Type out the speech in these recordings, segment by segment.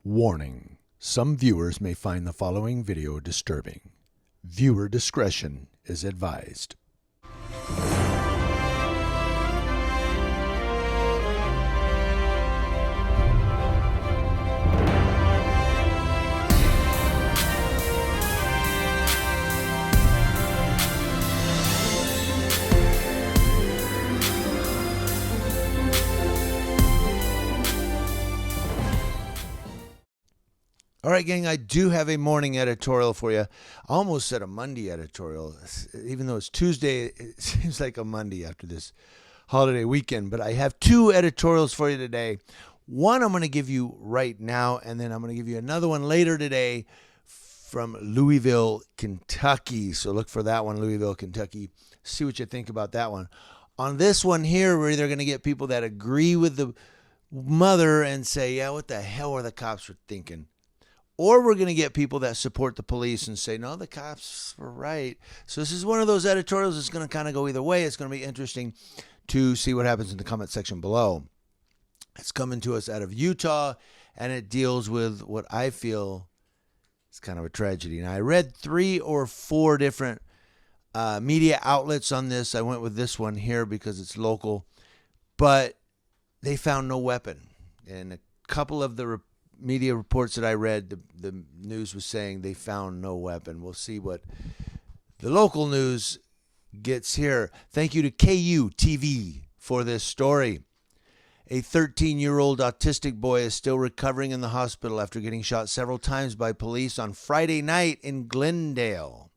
Warning: some viewers may find the following video disturbing. Viewer discretion is advised. All right, gang, I do have a morning editorial for you. I almost said a Monday editorial. Even though it's Tuesday, it seems like a Monday after this holiday weekend. But I have two editorials for you today. One I'm going to give you right now, and then I'm going to give you another one later today from Louisville, Kentucky. So look for that one, Louisville, Kentucky. See what you think about that one. On this one here, we're either going to get people that agree with the mother and say, yeah, what the hell are the cops thinking? Or we're going to get people that support the police and say, no, the cops were right. So this is one of those editorials that's going to kind of go either way. It's going to be interesting to see what happens in the comment section below. It's coming to us out of Utah, and it deals with what I feel is kind of a tragedy. Now, I read 3 or 4 different media outlets on this. I went with this one here because it's local. But they found no weapon. And a couple of the media reports that I read, the news was saying they found no weapon. We'll see what the local news gets here. Thank you to KU TV for this story. A 13-year-old autistic boy is still recovering in the hospital after getting shot several times by police on Friday night in Glendale.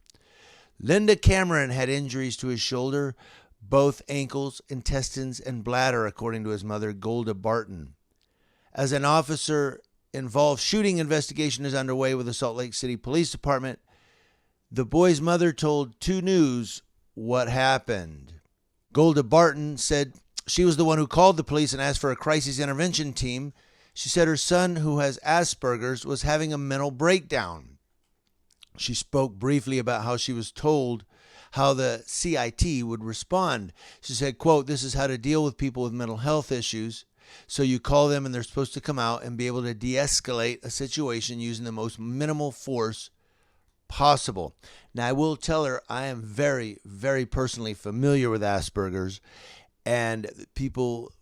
Linda Cameron had injuries to his shoulder, both ankles, intestines, and bladder, according to his mother, Golda Barton. As an officer-involved shooting investigation is underway with the Salt Lake City Police Department, the boy's mother told 2 News what happened. Golda Barton said she was the one who called the police and asked for a crisis intervention team. She said her son, who has Asperger's, was having a mental breakdown. She spoke briefly about how she was told how the CIT would respond. She said, quote, "This is how to deal with people with mental health issues. So you call them and they're supposed to come out and be able to de-escalate a situation using the most minimal force possible." Now, I will tell her I am very, very personally familiar with Asperger's, and people,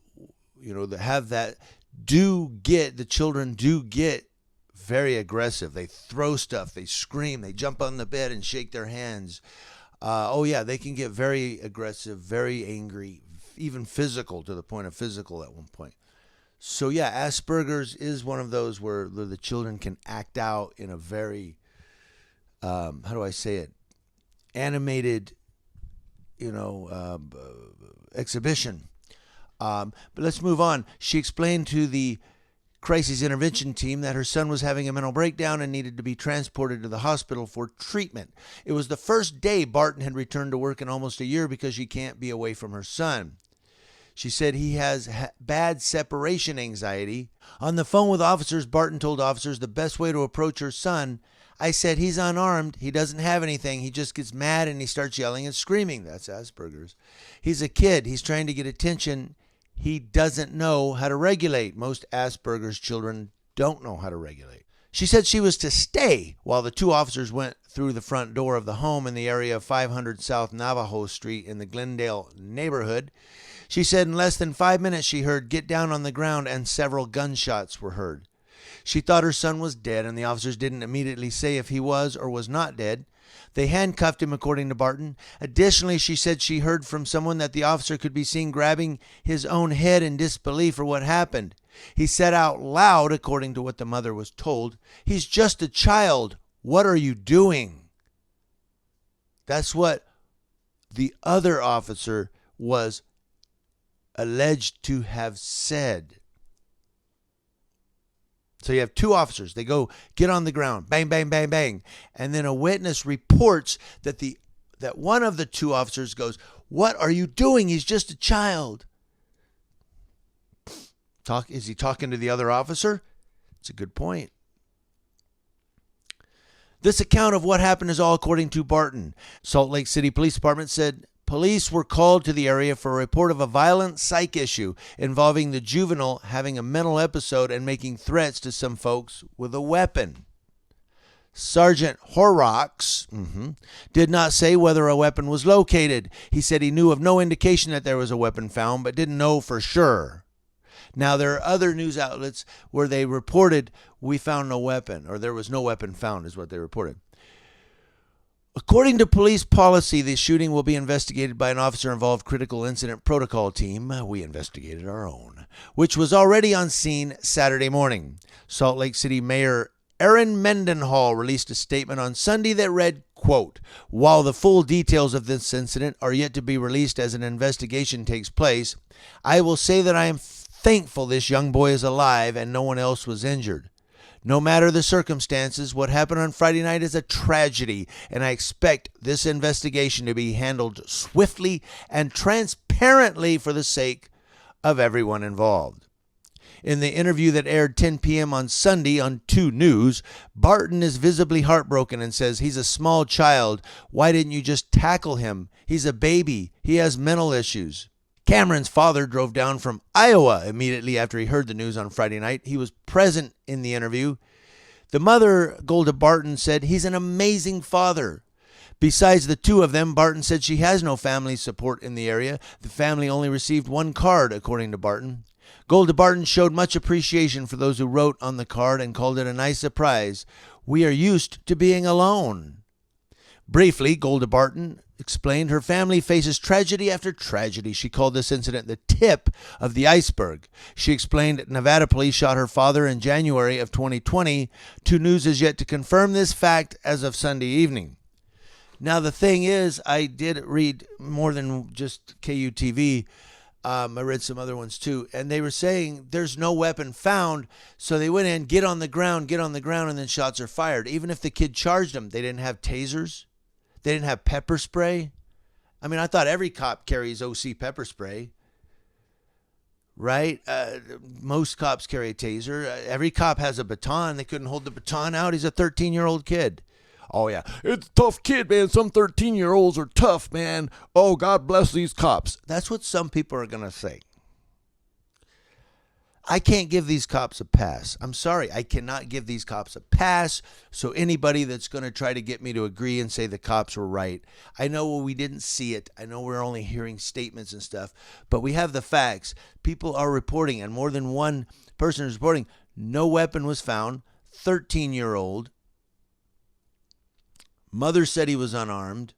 that have that the children do get very aggressive. They throw stuff, they scream, they jump on the bed and shake their hands. They can get very aggressive, very angry, even physical, to the point of physical at one point. So yeah, Asperger's is one of those where the children can act out in a very, animated, exhibition. But let's move on. She explained to the crisis intervention team that her son was having a mental breakdown and needed to be transported to the hospital for treatment. It was the first day Barton had returned to work in almost a year because she can't be away from her son. She said he has bad separation anxiety. On the phone with officers, Barton told officers the best way to approach her son. I said, he's unarmed. He doesn't have anything. He just gets mad and he starts yelling and screaming. That's Asperger's. He's a kid. He's trying to get attention. He doesn't know how to regulate. Most Asperger's children don't know how to regulate. She said she was to stay while the 2 officers went through the front door of the home in the area of 500 South Navajo Street in the Glendale neighborhood. She said in less than 5 minutes she heard "get down on the ground" and several gunshots were heard. She thought her son was dead, and the officers didn't immediately say if he was or was not dead. They handcuffed him, according to Barton. Additionally, she said she heard from someone that the officer could be seen grabbing his own head in disbelief for what happened. He said out loud, according to what the mother was told, "He's just a child. What are you doing?" That's what the other officer was alleged to have said. So you have 2 officers. They go get on the ground, bang, bang, bang, bang, and then a witness reports that one of the 2 officers goes, "What are you doing? He's just a child." Is he talking to the other officer? It's a good point. This account of what happened is all according to Barton. Salt Lake City Police Department said Police were called to the area for a report of a violent psych issue involving the juvenile having a mental episode and making threats to some folks with a weapon. Sergeant Horrocks did not say whether a weapon was located. He said he knew of no indication that there was a weapon found, but didn't know for sure. Now, there are other news outlets where they reported, we found no weapon, or there was no weapon found, is what they reported. According to police policy, the shooting will be investigated by an officer-involved critical incident protocol team. We investigated our own, which was already on scene Saturday morning. Salt Lake City Mayor Aaron Mendenhall released a statement on Sunday that read, quote, "While the full details of this incident are yet to be released as an investigation takes place, I will say that I am thankful this young boy is alive and no one else was injured. No matter the circumstances, what happened on Friday night is a tragedy, and I expect this investigation to be handled swiftly and transparently for the sake of everyone involved." In the interview that aired 10 p.m. on Sunday on 2 News, Barton is visibly heartbroken and says, "He's a small child. Why didn't you just tackle him? He's a baby. He has mental issues." Cameron's father drove down from Iowa immediately after he heard the news on Friday night. He was present in the interview. The mother, Golda Barton, said, "He's an amazing father." Besides the two of them, Barton said she has no family support in the area. The family only received 1 card, according to Barton. Golda Barton showed much appreciation for those who wrote on the card and called it a nice surprise. "We are used to being alone." Briefly, Golda Barton explained her family faces tragedy after tragedy. She called this incident the tip of the iceberg. She explained Nevada police shot her father in January of 2020. 2 News is yet to confirm this fact as of Sunday evening. Now, the thing is, I did read more than just KUTV. I read some other ones too, and they were saying there's no weapon found, so they went in, get on the ground, and then shots are fired. Even if the kid charged them, they didn't have tasers. They didn't have pepper spray. I mean, I thought every cop carries OC pepper spray, right? Most cops carry a taser. Every cop has a baton. They couldn't hold the baton out. He's a 13-year-old kid. Oh, yeah. It's a tough kid, man. Some 13-year-olds are tough, man. Oh, God bless these cops. That's what some people are going to say. I can't give these cops a pass. I'm sorry. I cannot give these cops a pass. So anybody that's going to try to get me to agree and say the cops were right, I know we didn't see it. I know we're only hearing statements and stuff, but we have the facts. People are reporting, and more than one person is reporting, no weapon was found. 13-year-old. Mother said he was unarmed.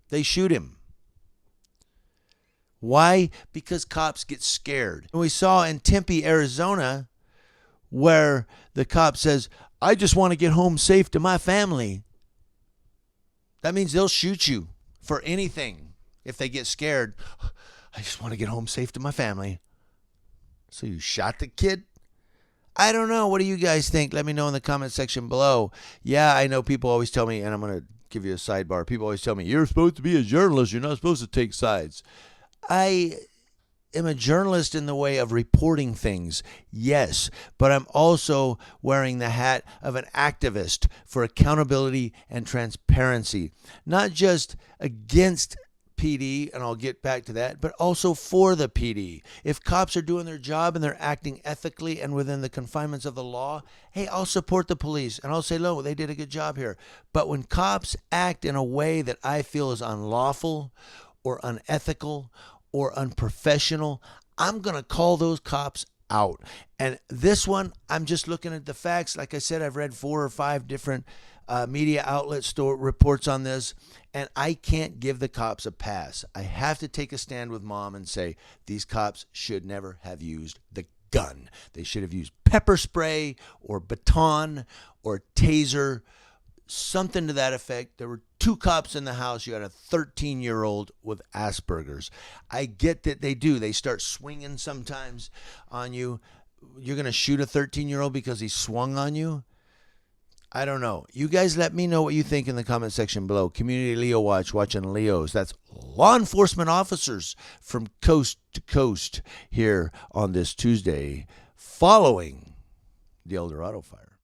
They shoot him. Why? Because cops get scared. And we saw in Tempe, Arizona, where the cop says, "I just want to get home safe to my family." That means they'll shoot you for anything if they get scared. "I just want to get home safe to my family." So you shot the kid? I don't know. What do you guys think? Let me know in the comment section below. Yeah, I know people always tell me, and I'm going to give you a sidebar. People always tell me, you're supposed to be a journalist. You're not supposed to take sides. I am a journalist in the way of reporting things, yes, but I'm also wearing the hat of an activist for accountability and transparency, not just against PD, and I'll get back to that, but also for the PD. If cops are doing their job and they're acting ethically and within the confinements of the law, hey, I'll support the police and I'll say, no, they did a good job here. But when cops act in a way that I feel is unlawful or unethical or unprofessional, I'm going to call those cops out. And this one, I'm just looking at the facts. Like I said, I've read 4 or 5 different media outlets reports on this, and I can't give the cops a pass. I have to take a stand with Mom and say these cops should never have used the gun. They should have used pepper spray or baton or taser, something to that effect. There were 2 cops in the house. You had a 13-year-old with Asperger's. I get that they do. They start swinging sometimes on you. You're going to shoot a 13-year-old because he swung on you? I don't know. You guys let me know what you think in the comment section below. Community Leo Watch, watching Leos. That's law enforcement officers from coast to coast here on this Tuesday following the El Dorado fire.